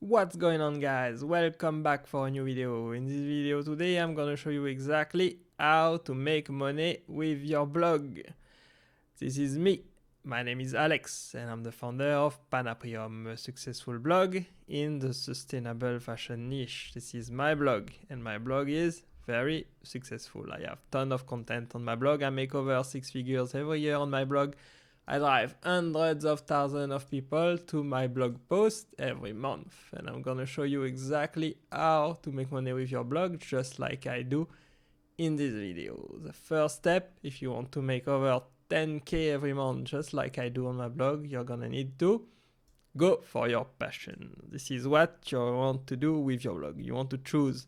What's going on, guys? Welcome back for a new video. In this video today I'm gonna show you exactly how to make money with your blog. This is me. My name is Alex and I'm the founder of Panaprium, a successful blog in the sustainable fashion niche. This is my blog and my blog is very successful. I have ton of content on my blog. I make over 6 figures every year on my blog. I drive hundreds of thousands of people to my blog post every month, and I'm gonna show you exactly how to make money with your blog just like I do in this video. The first step, if you want to make over 10k every month just like I do on my blog, you're gonna need to go for your passion. This is what you want to do with your blog. You want to choose,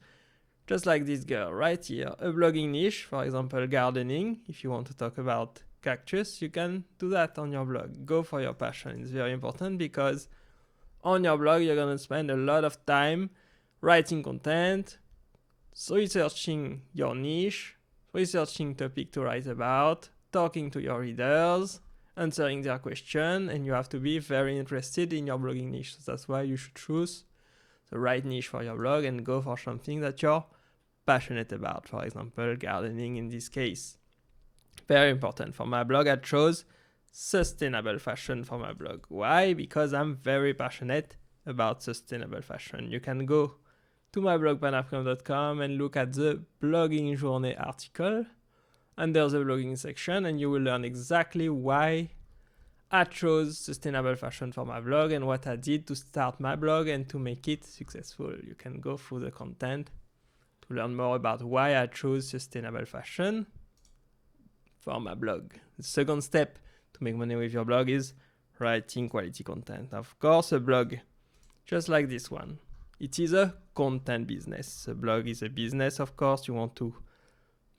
just like this girl right here, a blogging niche, for example gardening. If you want to talk about cactus, you can do that on your blog. Go for your passion. It's very important because on your blog you're gonna spend a lot of time writing content, researching your niche, researching topic to write about, talking to your readers, answering their question, and you have to be very interested in your blogging niche. So that's why you should choose the right niche for your blog and go for something that you're passionate about. For example, gardening in this case. Very important. For my blog, I chose sustainable fashion for my blog. Why? Because I'm very passionate about sustainable fashion. You can go to my blog panaprium.com and look at the blogging journée article under the blogging section, and you will learn exactly why I chose sustainable fashion for my blog and what I did to start my blog and to make it successful. You can go through the content to learn more about why I chose sustainable fashion for my blog. The second step to make money with your blog is writing quality content. Of course, a blog just like this one, it is a content business. A blog is a business, of course. You want to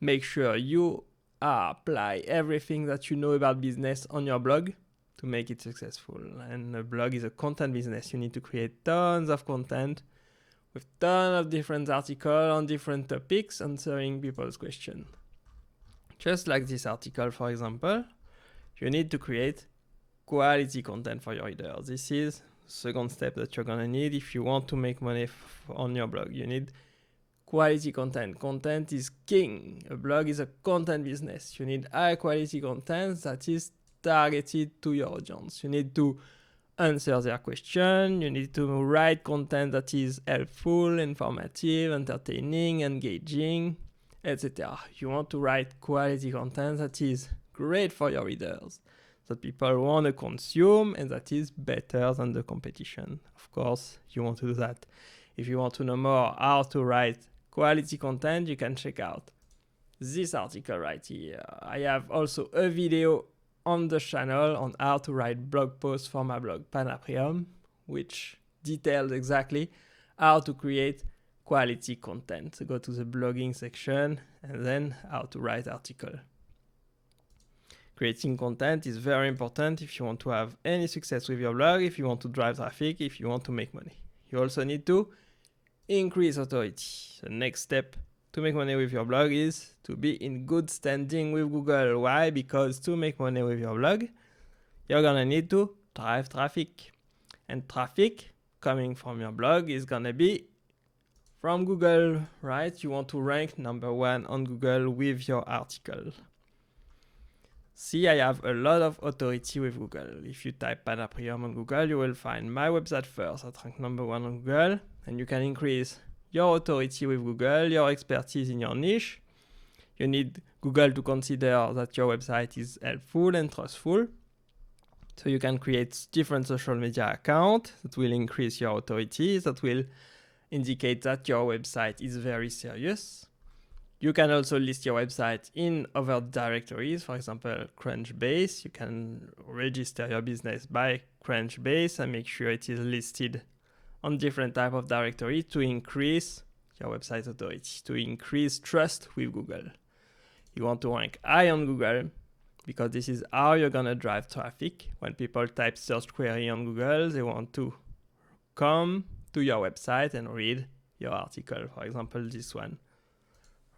make sure you apply everything that you know about business on your blog to make it successful. And a blog is a content business. You need to create tons of content with tons of different articles on different topics answering people's questions. Just like this article, for example, you need to create quality content for your readers. This is the second step that you're gonna need if you want to make money on your blog. You need quality content. Content is king. A blog is a content business. You need high quality content that is targeted to your audience. You need to answer their question. You need to write content that is helpful, informative, entertaining, engaging, etc. You want to write quality content that is great for your readers, that people want to consume, and that is better than the competition. Of course, you want to do that. If you want to know more how to write quality content, you can check out this article right here. I have also a video on the channel on how to write blog posts for my blog Panaprium, which details exactly how to create quality content. So go to the blogging section and then how to write article. Creating content is very important if you want to have any success with your blog, if you want to drive traffic, if you want to make money. You also need to increase authority. The next step to make money with your blog is to be in good standing with Google. Why? Because to make money with your blog, you're gonna need to drive traffic. And traffic coming from your blog is gonna be from Google, right? You want to rank number 1 on Google with your article. See, I have a lot of authority with Google. If you type Panaprium on Google, you will find my website first at rank number 1 on Google, and you can increase your authority with Google, your expertise in your niche. You need Google to consider that your website is helpful and trustful. So you can create different social media accounts that will increase your authority, that will indicate that your website is very serious. You can also list your website in other directories, for example, Crunchbase. You can register your business by Crunchbase and make sure it is listed on different type of directory to increase your website authority, to increase trust with Google. You want to rank high on Google because this is how you're gonna drive traffic. When people type search query on Google, they want to come to your website and read your article, for example this one,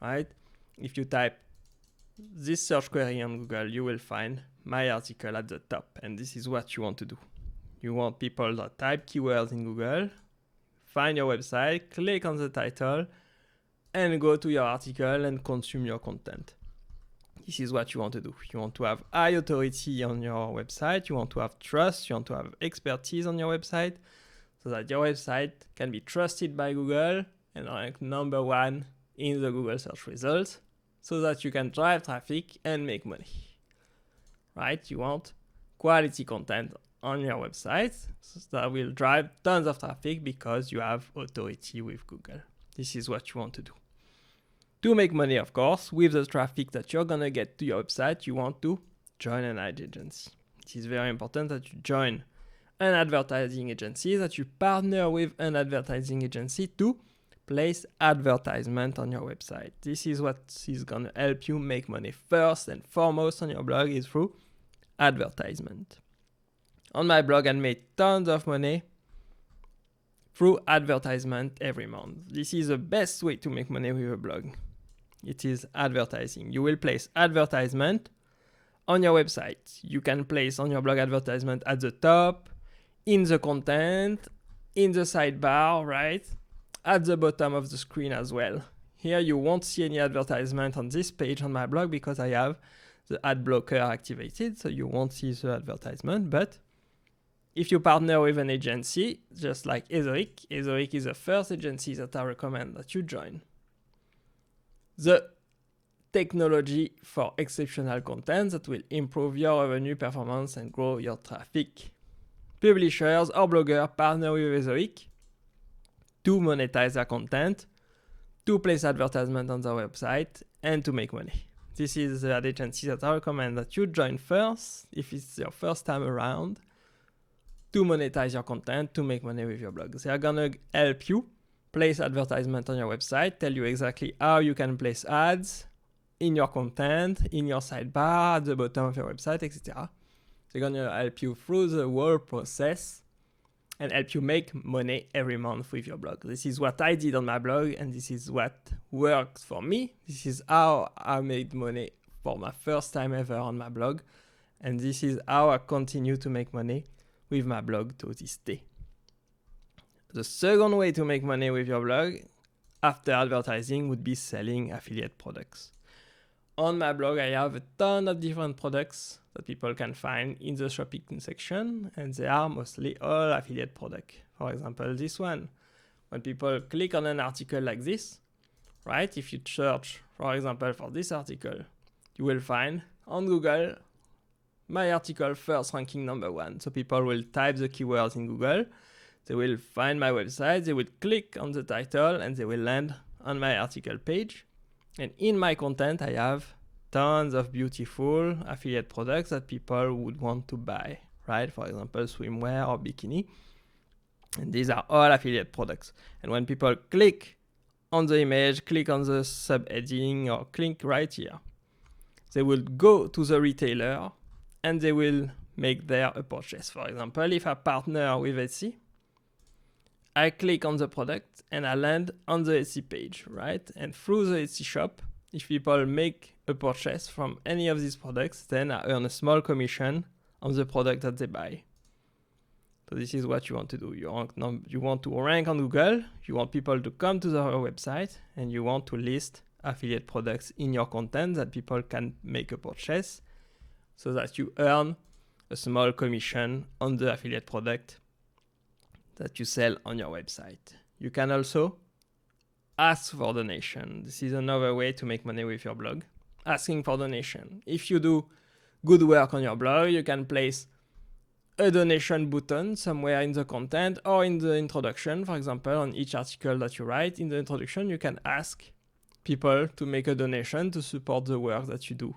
right? If you type this search query on Google, you will find my article at the top, and this is what you want to do. You want people that type keywords in Google, find your website, click on the title, and go to your article and consume your content. This is what you want to do. You want to have high authority on your website, you want to have trust, you want to have expertise on your website, so that your website can be trusted by Google and rank number 1 in the Google search results, so that you can drive traffic and make money. Right? You want quality content on your website so that will drive tons of traffic because you have authority with Google. This is what you want to do. To make money, of course, with the traffic that you're gonna get to your website, you want to join an ad agency. It is very important that you join an advertising agency, that you partner with an advertising agency to place advertisement on your website. This is what is gonna help you make money first and foremost on your blog, is through advertisement. On my blog, I made tons of money through advertisement every month. This is the best way to make money with a blog. It is advertising. You will place advertisement on your website. You can place on your blog advertisement at the top, in the content, in the sidebar, right? At the bottom of the screen as well. Here you won't see any advertisement on this page on my blog because I have the ad blocker activated, so you won't see the advertisement. But if you partner with an agency, just like Ezoic is the first agency that I recommend that you join. The technology for exceptional content that will improve your revenue performance and grow your traffic. Publishers or bloggers partner with Ezoic to monetize their content, to place advertisement on their website, and to make money. This is the ad agency that I recommend that you join first if it's your first time around, to monetize your content, to make money with your blog. They are gonna help you place advertisement on your website, tell you exactly how you can place ads in your content, in your sidebar, at the bottom of your website, etc. They're gonna help you through the whole process and help you make money every month with your blog. This is what I did on my blog, and this is what works for me. This is how I made money for my first time ever on my blog, and this is how I continue to make money with my blog to this day. The second way to make money with your blog after advertising would be selling affiliate products. On my blog, I have a ton of different products that people can find in the shopping section, and they are mostly all affiliate products. For example, this one. When people click on an article like this, right? If you search, for example, for this article, you will find on Google my article first ranking number 1. So people will type the keywords in Google, they will find my website, they will click on the title, and they will land on my article page. And in my content, I have tons of beautiful affiliate products that people would want to buy, right? For example, swimwear or bikini. And these are all affiliate products. And when people click on the image, click on the subheading, or click right here, they will go to the retailer and they will make there a purchase. For example, if I partner with Etsy, I click on the product and I land on the Etsy page, right? And through the Etsy shop, if people make a purchase from any of these products, then I earn a small commission on the product that they buy. So this is what you want to do. You want to rank on Google, you want people to come to their website, and you want to list affiliate products in your content that people can make a purchase, so that you earn a small commission on the affiliate product that you sell on your website. You can also ask for donation. This is another way to make money with your blog. Asking for donation. If you do good work on your blog, you can place a donation button somewhere in the content or in the introduction. For example, on each article that you write, in the introduction, you can ask people to make a donation to support the work that you do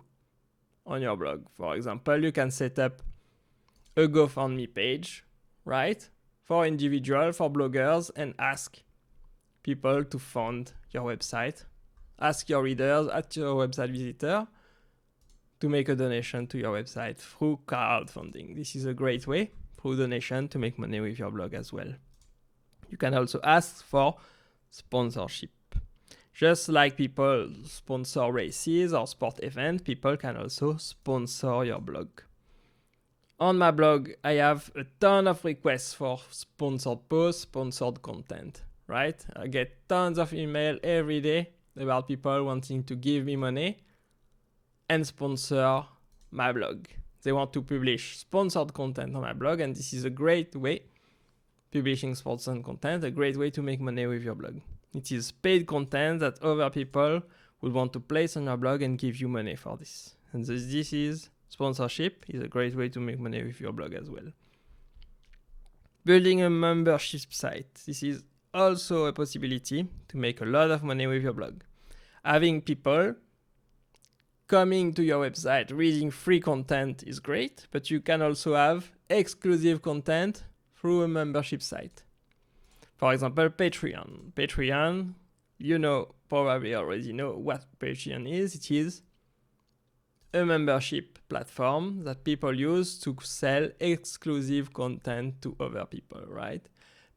on your blog. For example, you can set up a GoFundMe page, right? For individuals, for bloggers, and ask people to fund your website. Ask your readers, at your website visitor, to make a donation to your website through crowdfunding. This is a great way, through donation, to make money with your blog as well. You can also ask for sponsorship. Just like people sponsor races or sport events, people can also sponsor your blog. On my blog, I have a ton of requests for sponsored posts, sponsored content, right? I get tons of email every day about people wanting to give me money and sponsor my blog. They want to publish sponsored content on my blog, and this is a great way, publishing sponsored content, a great way to make money with your blog. It is paid content that other people would want to place on your blog and give you money for this. And this is sponsorship, is a great way to make money with your blog as well. Building a membership site. This is also a possibility to make a lot of money with your blog. Having people coming to your website, reading free content is great, but you can also have exclusive content through a membership site. For example, Patreon. Patreon, you probably already know what Patreon is. It is a membership platform that people use to sell exclusive content to other people, right?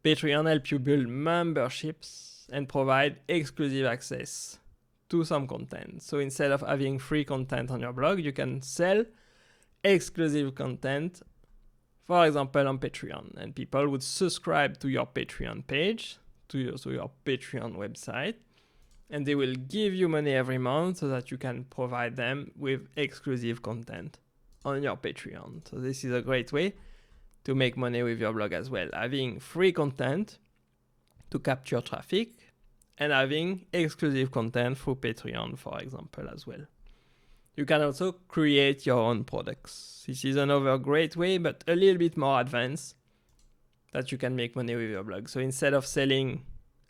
Patreon helps you build memberships and provide exclusive access to some content. So instead of having free content on your blog, you can sell exclusive content, for example, on Patreon. And people would subscribe to your Patreon page, to your Patreon website, and they will give you money every month so that you can provide them with exclusive content on your Patreon. So this is a great way to make money with your blog as well. Having free content to capture traffic and having exclusive content through Patreon, for example, as well. You can also create your own products. This is another great way, but a little bit more advanced, that you can make money with your blog. So instead of selling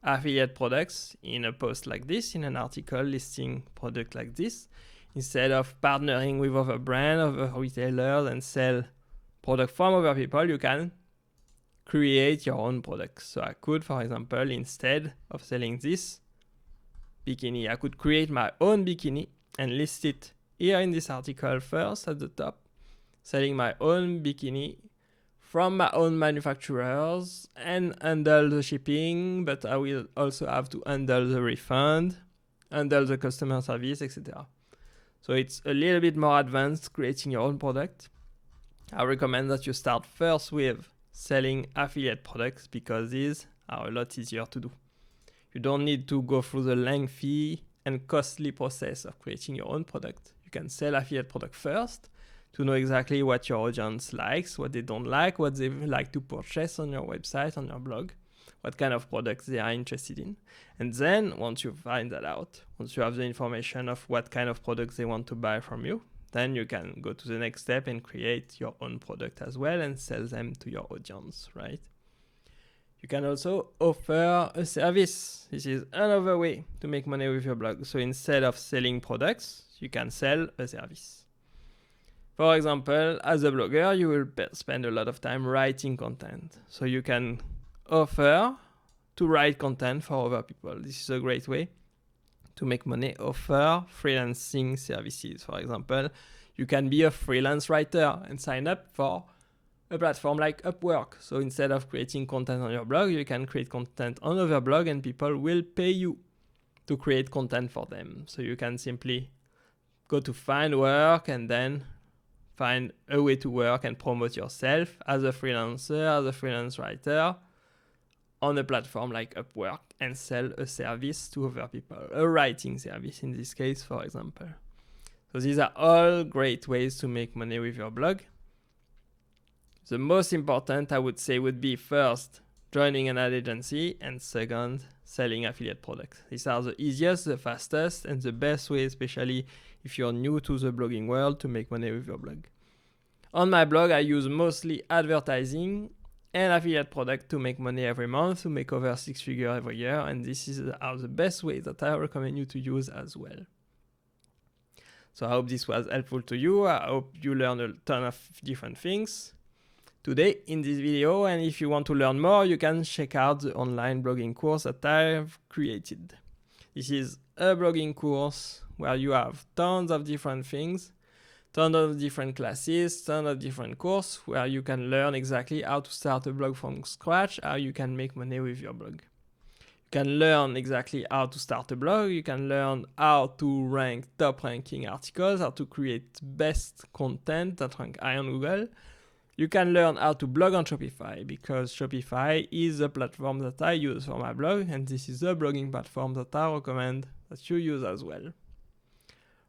affiliate products in a post like this, in an article listing product like this, instead of partnering with other brands, other retailers, and sell product from other people, you can create your own products. So I could, for example, instead of selling this bikini, I could create my own bikini and list it here in this article first at the top, selling my own bikini from my own manufacturers and handle the shipping, but I will also have to handle the refund, handle the customer service, etc. So it's a little bit more advanced creating your own product. I recommend that you start first with selling affiliate products because these are a lot easier to do. You don't need to go through the lengthy and costly process of creating your own product. You can sell affiliate product first to know exactly what your audience likes, what they don't like, what they like to purchase on your website, on your blog, what kind of products they are interested in. And then once you find that out, once you have the information of what kind of products they want to buy from you, then you can go to the next step and create your own product as well and sell them to your audience, right? You can also offer a service. This is another way to make money with your blog. So instead of selling products, you can sell a service. For example, as a blogger, you will spend a lot of time writing content. So you can offer to write content for other people. This is a great way to make money. Offer freelancing services. For example, you can be a freelance writer and sign up for a platform like Upwork. So instead of creating content on your blog, you can create content on other blog and people will pay you to create content for them. So you can simply go to find work and then find a way to work and promote yourself as a freelancer, as a freelance writer on a platform like Upwork and sell a service to other people, a writing service in this case, for example. So these are all great ways to make money with your blog. The most important, I would say, would be first, joining an ad agency, and second, selling affiliate products. These are the easiest, the fastest, and the best way, especially if you're new to the blogging world, to make money with your blog. On my blog, I use mostly advertising and affiliate product to make money every month, to make over 6 figures every year, and this are the best ways that I recommend you to use as well. So I hope this was helpful to you. I hope you learned a ton of different things today in this video, and if you want to learn more, you can check out the online blogging course that I've created. This is a blogging course where you have tons of different things, tons of different classes, tons of different courses where you can learn exactly how to start a blog from scratch, how you can make money with your blog. You can learn exactly how to start a blog, you can learn how to rank top ranking articles, how to create best content that rank high on Google, You can learn how to blog on Shopify, because Shopify is the platform that I use for my blog, and this is the blogging platform that I recommend that you use as well.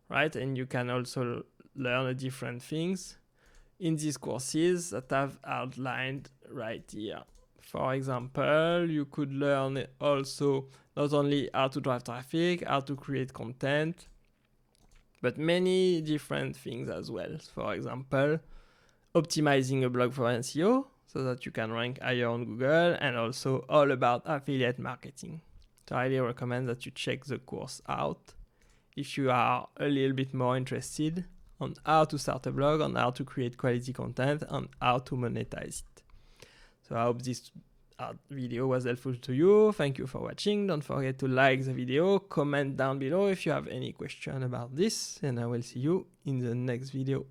Right? And you can also learn different things in these courses that I've outlined right here. For example, you could learn also not only how to drive traffic, how to create content, but many different things as well. For example, optimizing a blog for SEO so that you can rank higher on Google, and also all about affiliate marketing. So I highly recommend that you check the course out if you are a little bit more interested on how to start a blog, on how to create quality content, and how to monetize it. So I hope this video was helpful to you. Thank you for watching. Don't forget to like the video, comment down below if you have any question about this, and I will see you in the next video.